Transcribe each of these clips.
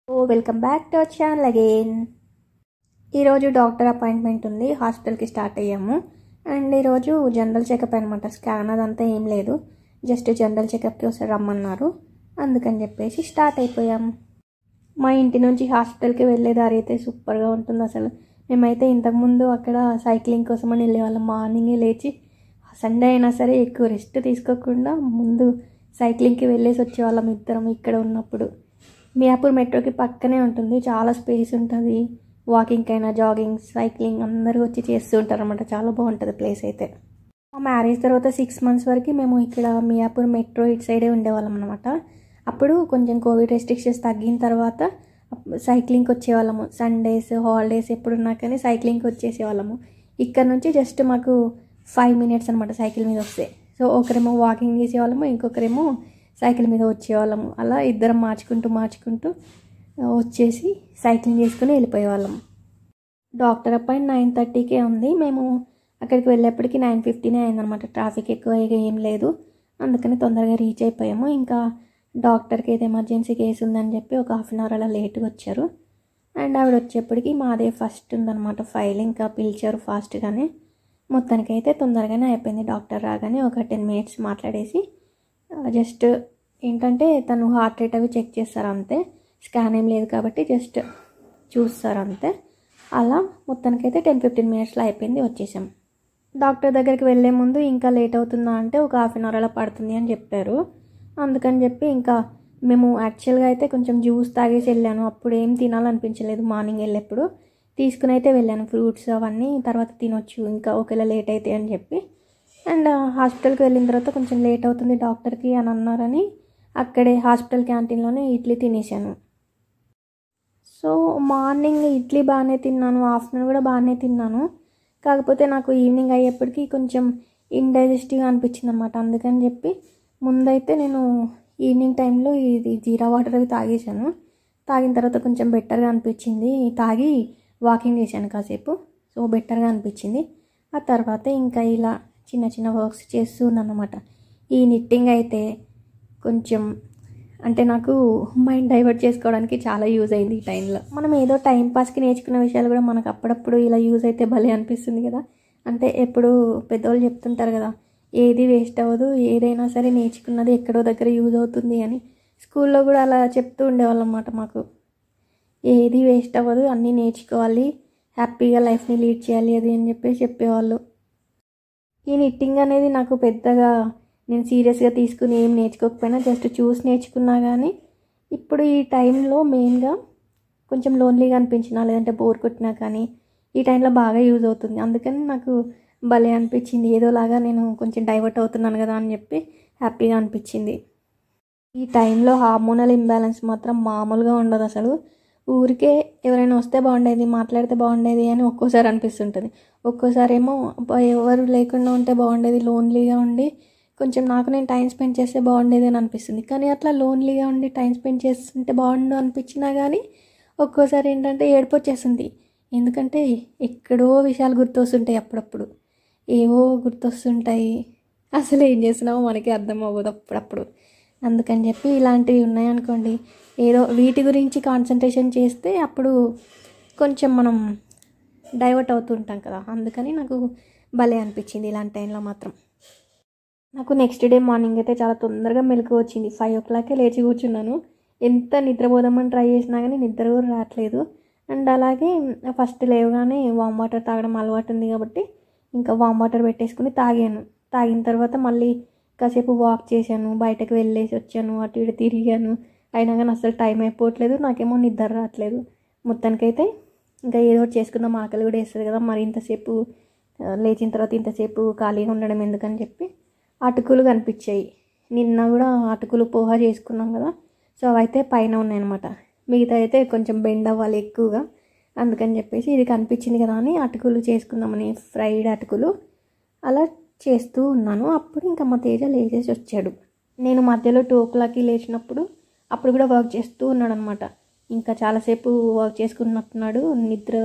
Welcome back to our channel again. ఈరోజు doctor appointment ఉంది, హాస్పిటల్కి స్టార్ట్ అయ్యాము. అండ్ ఈరోజు జనరల్ చెకప్ అనమాట. స్కాన్ అదంతా ఏం లేదు, జస్ట్ జనరల్ చెకప్కి ఒకసారి రమ్మన్నారు, అందుకని చెప్పేసి స్టార్ట్ అయిపోయాము. మా ఇంటి నుంచి హాస్పిటల్కి వెళ్ళే దారి అయితే సూపర్గా ఉంటుంది అసలు. మేమైతే ఇంతకుముందు అక్కడ సైక్లింగ్ కోసం అని వెళ్ళేవాళ్ళం. మార్నింగే లేచి సండే అయినా సరే ఎక్కువ రెస్ట్ తీసుకోకుండా ముందు సైక్లింగ్కి వెళ్ళేసి వచ్చేవాళ్ళం ఇద్దరం ఇక్కడ ఉన్నప్పుడు. మియాపూర్ మెట్రోకి పక్కనే ఉంటుంది, చాలా స్పేస్ ఉంటుంది. వాకింగ్ అయినా జాగింగ్ సైక్లింగ్ అందరూ వచ్చి చేస్తూ ఉంటారు అనమాట. చాలా బాగుంటుంది ప్లేస్ అయితే. మా మ్యారేజ్ తర్వాత 6 months వరకు మేము ఇక్కడ మియాపూర్ మెట్రో ఇటు సైడే ఉండేవాళ్ళం అనమాట. అప్పుడు కొంచెం కోవిడ్ రెస్ట్రిక్షన్స్ తగ్గిన తర్వాత సైక్లింగ్కి వచ్చేవాళ్ళము. సండేస్ హాలిడేస్ ఎప్పుడున్నా కానీ సైక్లింగ్కి వచ్చేసేవాళ్ళము. ఇక్కడ నుంచి జస్ట్ మాకు 5 minutes అనమాట సైకిల్ మీద వస్తే. సో ఒకరేమో వాకింగ్ చేసేవాళ్ళము, ఇంకొకరేమో సైకిల్ మీద వచ్చేవాళ్ళము. అలా ఇద్దరం మార్చుకుంటూ వచ్చేసి సైక్లింగ్ చేసుకుని వెళ్ళిపోయేవాళ్ళము. డాక్టర్ అపాయింట్ 9:30కే ఉంది. మేము అక్కడికి వెళ్ళేప్పటికి 9:15 అయిందనమాట. ట్రాఫిక్ ఎక్కువగా ఏం లేదు, అందుకని తొందరగా రీచ్ అయిపోయాము. ఇంకా డాక్టర్కి అయితే ఎమర్జెన్సీ కేసు ఉందని చెప్పి ఒక 1/2 hour అలా లేట్గా వచ్చారు. అండ్ ఆవిడ వచ్చేప్పటికి మాదే ఫస్ట్ ఉందన్నమాట ఫైల్. ఇంకా పిలిచారు ఫాస్ట్గానే. మొత్తానికైతే తొందరగానే అయిపోయింది. డాక్టర్ రాగానే ఒక 10 minutes మాట్లాడేసి జస్ట్ ఏంటంటే తను హార్ట్ రేట్ అవి చెక్ చేస్తారు అంతే, స్కాన్ ఏం లేదు కాబట్టి జస్ట్ చూస్తారు అంతే. అలా మొత్తానికైతే 10-15 minutesలో అయిపోయింది, వచ్చేసాం. డాక్టర్ దగ్గరికి వెళ్ళే ముందు ఇంకా లేట్ అవుతుందా అంటే ఒక 1/2 hour అలా పడుతుంది అని చెప్పారు. అందుకని చెప్పి ఇంకా మేము యాక్చువల్గా అయితే కొంచెం జ్యూస్ తాగేసి వెళ్ళాను. అప్పుడు ఏం తినాలనిపించలేదు, మార్నింగ్ వెళ్ళేప్పుడు తీసుకుని అయితే వెళ్ళాను. ఫ్రూట్స్ అవన్నీ తర్వాత తినొచ్చు ఇంకా ఒకవేళ లేట్ అయితే అని చెప్పి. అండ్ హాస్పిటల్కి వెళ్ళిన తర్వాత కొంచెం లేట్ అవుతుంది డాక్టర్కి అని అన్నారని అక్కడే హాస్పిటల్ క్యాంటీన్లోనే ఇడ్లీ తినేసాను. సో మార్నింగ్ ఇడ్లీ బాగానే తిన్నాను, ఆఫ్టర్నూన్ కూడా బాగానే తిన్నాను. కాకపోతే నాకు ఈవినింగ్ అయ్యేప్పటికీ కొంచెం ఇండైజెస్టివ్గా అనిపించింది అనమాట. అందుకని చెప్పి ముందైతే నేను ఈవినింగ్ టైంలో ఇది జీరా వాటర్ అవి తాగేసాను. తాగిన తర్వాత కొంచెం బెటర్గా అనిపించింది. తాగి వాకింగ్ చేశాను కాసేపు, సో బెటర్గా అనిపించింది. ఆ తర్వాత ఇంకా ఇలా చిన్న వర్క్స్ చేస్తూ ఉన్నాను అనమాట. ఈ నిట్టింగ్ అయితే కొంచెం అంటే నాకు మైండ్ డైవర్ట్ చేసుకోవడానికి చాలా యూజ్ అయింది ఈ టైంలో. మనం ఏదో టైంపాస్కి నేర్చుకున్న విషయాలు కూడా మనకు అప్పుడప్పుడు ఇలా యూజ్ అయితే భలే అనిపిస్తుంది కదా. అంటే ఎప్పుడు పెద్దవాళ్ళు చెప్తుంటారు కదా, ఏది వేస్ట్ అవ్వదు, ఏదైనా సరే నేర్చుకున్నది ఎక్కడో దగ్గర యూజ్ అవుతుంది అని. స్కూల్లో కూడా అలా చెప్తూ ఉండేవాళ్ళు అన్నమాట మాకు. ఏది వేస్ట్ అవ్వదు, అన్నీ నేర్చుకోవాలి, హ్యాపీగా లైఫ్ని లీడ్ చేయాలి అది అని చెప్పేసి చెప్పేవాళ్ళు. ఈ నిట్టింగ్ అనేది నాకు పెద్దగా నేను సీరియస్గా తీసుకుని ఏం నేర్చుకోకపోయినా జస్ట్ చూసి నేర్చుకున్నా. కానీ ఇప్పుడు ఈ టైంలో మెయిన్గా కొంచెం లోన్లీగా అనిపించినా లేదంటే బోర్ కొట్టినా కానీ ఈ టైంలో బాగా యూజ్ అవుతుంది. అందుకని నాకు భలే అనిపించింది, ఏదోలాగా నేను కొంచెం డైవర్ట్ అవుతున్నాను కదా అని చెప్పి హ్యాపీగా అనిపించింది. ఈ టైంలో హార్మోనల్ ఇంబ్యాలెన్స్ మాత్రం మామూలుగా ఉండదు అసలు. ఊరికే ఎవరైనా వస్తే బాగుండేది, మాట్లాడితే బాగుండేది అని ఒక్కోసారి అనిపిస్తుంటుంది. ఒక్కోసారి ఏమో ఎవరు లేకుండా ఉంటే బాగుండేది, లోన్లీగా ఉండి కొంచెం నాకు నేను టైం స్పెండ్ చేస్తే బాగుండేది అని అనిపిస్తుంది. కానీ అట్లా లోన్లీగా ఉండి టైం స్పెండ్ చేస్తుంటే బాగుండు అనిపించినా కానీ ఒక్కోసారి ఏంటంటే ఏడుపు వచ్చేస్తుంది. ఎందుకంటే ఎక్కడో విషయాలు గుర్తొస్తుంటాయి, అప్పుడప్పుడు ఏవో గుర్తొస్తుంటాయి, అసలు ఏం చేస్తున్నామో మనకి అర్థం అవ్వదు అప్పుడప్పుడు. అందుకని చెప్పి ఇలాంటివి ఉన్నాయనుకోండి, ఏదో వీటి గురించి కాన్సన్ట్రేషన్ చేస్తే అప్పుడు కొంచెం మనం డైవర్ట్ అవుతూ ఉంటాం కదా. అందుకని నాకు భలే అనిపించింది ఇలాంటి టైంలో మాత్రం. నాకు నెక్స్ట్ డే మార్నింగ్ అయితే చాలా తొందరగా మెలకువ వచ్చింది. 5 o'clockకే లేచి కూర్చున్నాను. ఎంత నిద్రపోదామని ట్రై చేసినా కానీ నిద్ర కూడా రావట్లేదు. అండ్ అలాగే ఫస్ట్ లేవగానే వామ్ వాటర్ తాగడం అలవాటు ఉంది కాబట్టి ఇంకా వామ్ వాటర్ పెట్టేసుకుని తాగాను. తాగిన తర్వాత మళ్ళీ కాసేపు వాక్ చేశాను, బయటకు వెళ్ళేసి వచ్చాను, అటు ఇటు తిరిగాను. అయినా కానీ అసలు టైం అయిపోవట్లేదు, నాకేమో నిద్ర రావట్లేదు. మొత్తానికైతే ఇంకా ఏదో ఒకటి చేసుకుందాం, ఆకలి కూడా వేస్తుంది కదా, మరి ఇంతసేపు లేచిన తర్వాత ఇంతసేపు ఖాళీగా ఉండడం ఎందుకని చెప్పి అటుకులు కనిపించాయి. నిన్న కూడా అటుకులు పోహా చేసుకున్నాం కదా, సో అవైతే పైన ఉన్నాయన్నమాట. మిగతా అయితే కొంచెం బెండ్ అవ్వాలి ఎక్కువగా, అందుకని చెప్పేసి ఇది కనిపించింది కదా అని అటుకులు చేసుకుందామని ఫ్రైడ్ అటుకులు అలా చేస్తూ ఉన్నాను. అప్పుడు ఇంకా మా తేజ లేచేసి వచ్చాడు. నేను మధ్యలో 2 o'clockకి లేచినప్పుడు అప్పుడు కూడా వర్క్ చేస్తూ ఉన్నాడు అనమాట. ఇంకా చాలాసేపు వర్క్ చేసుకున్నట్టున్నాడు, నిద్ర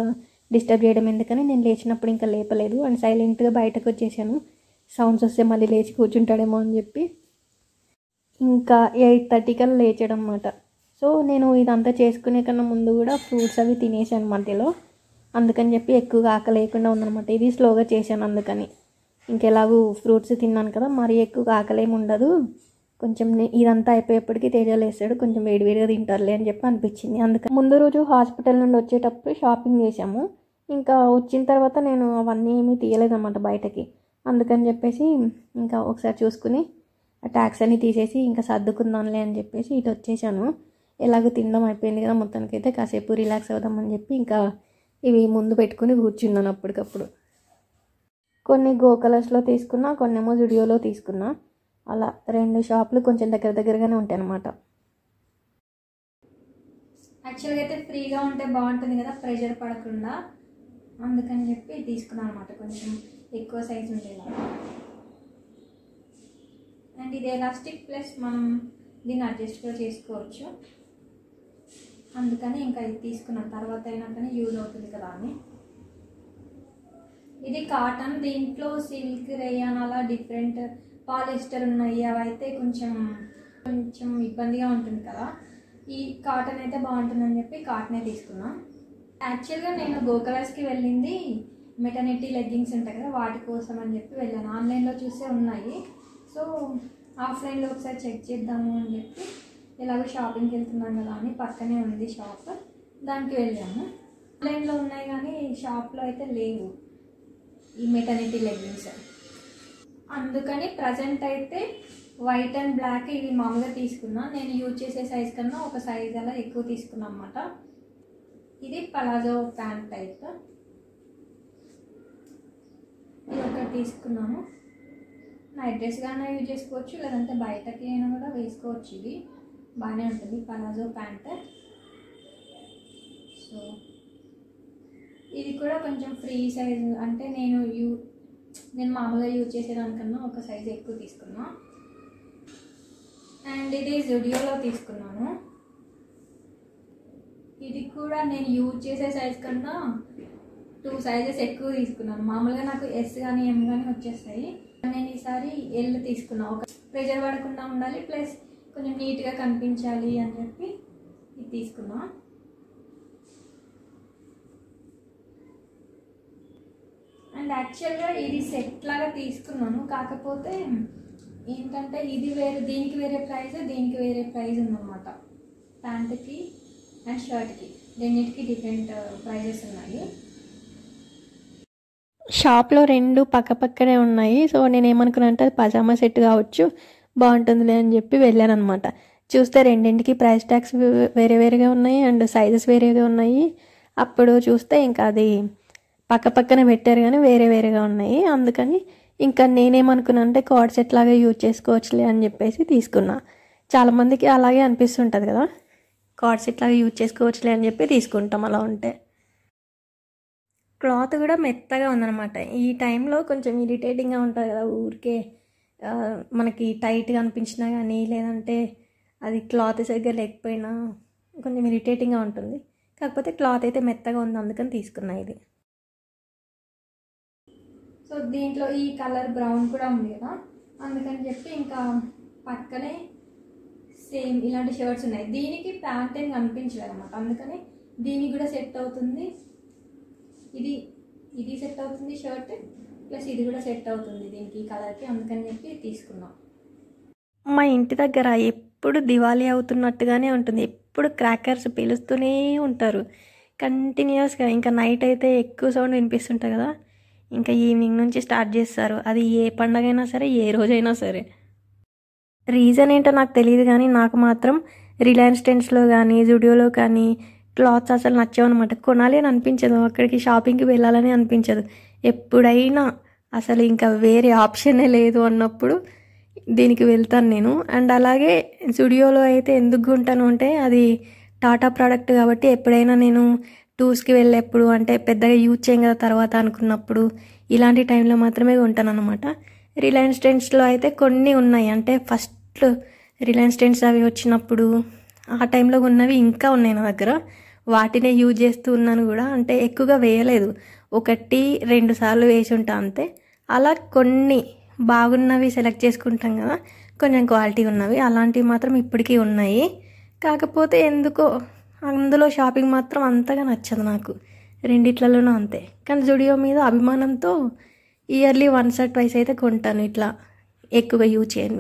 డిస్టర్బ్ చేయడం ఎందుకని నేను లేచినప్పుడు ఇంకా లేపలేదు. అండ్ సైలెంట్గా బయటకు వచ్చేసాను, సౌండ్స్ వస్తే మళ్ళీ లేచి కూర్చుంటాడేమో అని చెప్పి. ఇంకా 8:30 కల్లా లేచాడు అనమాట. సో నేను ఇదంతా చేసుకునే కన్నా ముందు కూడా ఫ్రూట్స్ అవి తినేసాను మధ్యలో. అందుకని చెప్పి ఎక్కువగా ఆకలి లేకుండా ఉందన్నమాట. ఇది స్లోగా చేశాను అందుకని. ఇంకెలాగూ ఫ్రూట్స్ తిన్నాను కదా, మరీ ఎక్కువగా ఆకలి ఏమి ఉండదు. కొంచెం ఇదంతా అయిపోయేప్పటికీ తేజాలు వేస్తాడు, కొంచెం వేడివేడిగా తింటారులే అని చెప్పి అనిపించింది. అందుకని ముందు రోజు హాస్పిటల్ నుండి వచ్చేటప్పుడు షాపింగ్ చేసాము. ఇంకా వచ్చిన తర్వాత నేను అవన్నీ ఏమీ తీయలేదన్నమాట బయటకి. అందుకని చెప్పేసి ఇంకా ఒకసారి చూసుకుని ట్యాక్స్ అన్ని తీసేసి ఇంకా సర్దుకుందాంలే అని చెప్పేసి ఇటు వచ్చేసాను. ఎలాగో తినడం అయిపోయింది కదా మొత్తానికైతే, కాసేపు రిలాక్స్ అవుదామని చెప్పి ఇంకా ఇవి ముందు పెట్టుకుని కూర్చున్నాను అప్పటికప్పుడు. కొన్ని గో కలర్స్లో తీసుకున్నా, కొన్నేమో జుడియోలో తీసుకున్నా. అలా 2 షాపులు కొంచెం దగ్గరగానే ఉంటాయి అన్నమాట. యాక్చువల్గా అయితే ఫ్రీగా ఉంటే బాగుంటుంది కదా, ప్రెషర్ పడకుండా. అందుకని చెప్పి తీసుకున్నాను అనమాట, కొంచెం ఎక్కువ సైజు ఉండేలా. అండ్ ఇది ఎలాస్టిక్ ప్లస్ మనం దీన్ని అడ్జస్ట్ కూడా చేసుకోవచ్చు. అందుకని ఇంకా ఇది తీసుకున్నాను, తర్వాత అయినా కానీ యూజ్ అవుతుంది కదా అని. ఇది కాటన్, దీంట్లో సిల్క్, రేయాన్ అలా డిఫరెంట్ పాలిస్టర్ ఉన్నాయి. అవి అయితే కొంచెం ఇబ్బందిగా ఉంటుంది కదా. ఈ కాటన్ అయితే బాగుంటుందని చెప్పి కాటనే తీసుకున్నా. యాక్చువల్గా నేను గో కలర్స్కి వెళ్ళింది మెటర్నిటీ లెగ్గింగ్స్ ఉంటాయి కదా, వాటి కోసం అని చెప్పి వెళ్ళాను. ఆన్లైన్లో చూసే ఉన్నాయి, సో ఆఫ్లైన్లో ఒకసారి చెక్ చేద్దాము అని చెప్పి ఎలాగో షాపింగ్కి వెళ్తున్నాం కదా అని పక్కనే ఉంది షాప్, దానికి వెళ్ళాము. ఆన్లైన్లో ఉన్నాయి కానీ షాప్లో అయితే లేవు ఈ మెటర్నిటీ లెగ్గింగ్స్. అందుకని ప్రజెంట్ అయితే వైట్ అండ్ బ్లాక్ ఇవి మామూలుగా తీసుకున్నా. నేను యూజ్ చేసే సైజ్ కన్నా ఒక సైజ్ అలా ఎక్కువ తీసుకున్నా అన్నమాట. ఇది పలాజో ప్యాంట్ టైప్, ఇది ఒకటి తీసుకున్నాను. నైట్ డ్రెస్గానే యూజ్ చేసుకోవచ్చు, లేదంటే బయటకి అయినా కూడా వేసుకోవచ్చు. ఇది బాగానే ఉంటుంది పలాజో ప్యాంట్. సో ఇది కూడా కొంచెం ఫ్రీ సైజ్, అంటే నేను మామూలుగా యూజ్ చేసేదానికన్నా ఒక సైజ్ ఎక్కువ తీసుకున్నా. అండ్ ఇది జుడియోలో తీసుకున్నాను. ఇది కూడా నేను యూజ్ చేసే సైజ్ కన్నా 2 సైజెస్ ఎక్కువ తీసుకున్నాను. మామూలుగా నాకు ఎస్ కానీ ఎం కానీ వచ్చేస్తాయి. నేను ఈసారి ఎల్ తీసుకున్నా. ఒక ప్రెజర్ పడకుండా ఉండాలి, ప్లస్ కొంచెం నీట్గా కనిపించాలి అని చెప్పి ఇది తీసుకున్నా. అండ్ యాక్చువల్గా ఇది సెట్ లాగా తీసుకున్నాను, కాకపోతే ఏంటంటే ఇది వేరే, దీనికి వేరే ప్రైస్, దీనికి వేరే ప్రైస్ ఉందన్నమాట. ప్యాంట్కి అండ్ షర్ట్కి రెండింటికి డిఫరెంట్ ప్రైజెస్ ఉన్నాయి. షాప్లో 2 పక్కనే ఉన్నాయి. సో నేను ఏమనుకున్నా అంటే అది పజామా సెట్ కావచ్చు, బాగుంటుందిలే అని చెప్పి వెళ్ళాను అనమాట. చూస్తే రెండింటికి ప్రైస్ ట్యాగ్స్ వేరేగా ఉన్నాయి అండ్ సైజెస్ వేరేగా ఉన్నాయి. అప్పుడు చూస్తే ఇంకా అది పక్కనే పెట్టారు కానీ వేరేగా ఉన్నాయి. అందుకని ఇంకా నేనేమనుకున్నా అంటే కార్డ్ సెట్ లాగా యూజ్ చేసుకోవచ్చులే అని చెప్పేసి తీసుకున్నా. చాలామందికి అలాగే అనిపిస్తుంటుంది కదా, కార్డ్ సెట్ లాగా యూజ్ చేసుకోవచ్చులే అని చెప్పి తీసుకుంటాం అలా ఉంటే. క్లాత్ కూడా మెత్తగా ఉందన్నమాట. ఈ టైంలో కొంచెం ఇరిటేటింగ్గా ఉంటుంది కదా, ఊరికే మనకి టైట్గా అనిపించినా కానీ, లేదంటే అది క్లాత్ సరిగ్గా లేకపోయినా కొంచెం ఇరిటేటింగ్గా ఉంటుంది. కాకపోతే క్లాత్ అయితే మెత్తగా ఉంది, అందుకని తీసుకున్నా ఇది. సో దీంట్లో ఈ కలర్ బ్రౌన్ కూడా ఉంది కదా, అందుకని చెప్పి ఇంకా పక్కనే సేమ్ ఇలాంటి షర్ట్స్ ఉన్నాయి. దీనికి ప్యాంట్ ఏం కనిపించలేదు అన్నమాట, అందుకని దీనికి కూడా సెట్ అవుతుంది. ఇది సెట్ అవుతుంది షర్ట్, ప్లస్ ఇది కూడా సెట్ అవుతుంది దీనికి ఈ కలర్కి, అందుకని చెప్పి తీసుకున్నాం. మా ఇంటి దగ్గర ఎప్పుడు దివాళీ అవుతున్నట్టుగానే ఉంటుంది. ఎప్పుడు క్రాకర్స్ పిలుస్తూనే ఉంటారు కంటిన్యూస్గా. ఇంకా నైట్ అయితే ఎక్కువ సౌండ్ వినిపిస్తుంటుంది కదా, ఇంకా ఈవినింగ్ నుంచి స్టార్ట్ చేస్తారు. అది ఏ పండగ అయినా సరే, ఏ రోజైనా సరే. రీజన్ ఏంటో నాకు తెలియదు కానీ నాకు మాత్రం రిలయన్స్ ట్రెండ్స్లో కానీ జుడియోలో కానీ క్లాత్స్ అసలు నచ్చావన్నమాట. కొనాలి అని అనిపించదు, అక్కడికి షాపింగ్కి వెళ్ళాలని అనిపించదు. ఎప్పుడైనా అసలు ఇంకా వేరే ఆప్షనే లేదు అన్నప్పుడు దీనికి వెళ్తాను నేను. అండ్ అలాగే జుడియోలో అయితే ఎందుకు కొంటాను అంటే అది టాటా ప్రోడక్ట్ కాబట్టి ఎప్పుడైనా నేను టూర్స్కి వెళ్ళేప్పుడు, అంటే పెద్దగా యూజ్ చేయం కదా తర్వాత అనుకున్నప్పుడు, ఇలాంటి టైంలో మాత్రమే కొంటాను అనమాట. రిలయన్స్ ట్రెండ్స్లో అయితే కొన్ని ఉన్నాయి, అంటే ఫస్ట్ రిలయన్స్ ట్రెండ్స్ అవి వచ్చినప్పుడు ఆ టైంలో ఉన్నవి ఇంకా ఉన్నాయి నా దగ్గర. వాటినే యూజ్ చేస్తూ ఉన్నాను కూడా, అంటే ఎక్కువగా వేయలేదు, 1-2 సార్లు వేసి ఉంటా అంతే. అలా కొన్ని బాగున్నవి సెలెక్ట్ చేసుకుంటాం కదా, కొంచెం క్వాలిటీ ఉన్నవి, అలాంటివి మాత్రం ఇప్పటికీ ఉన్నాయి. కాకపోతే ఎందుకో అందులో షాపింగ్ మాత్రం అంతగా నచ్చదు నాకు, రెండిట్లలోనూ అంతే. కానీ జుడియో మీద అభిమానంతో ఇయర్లీ వన్స్ ఆర్ ట్వైస్ అయితే కొంటాను, ఇట్లా ఎక్కువగా యూజ్ చేయనివి.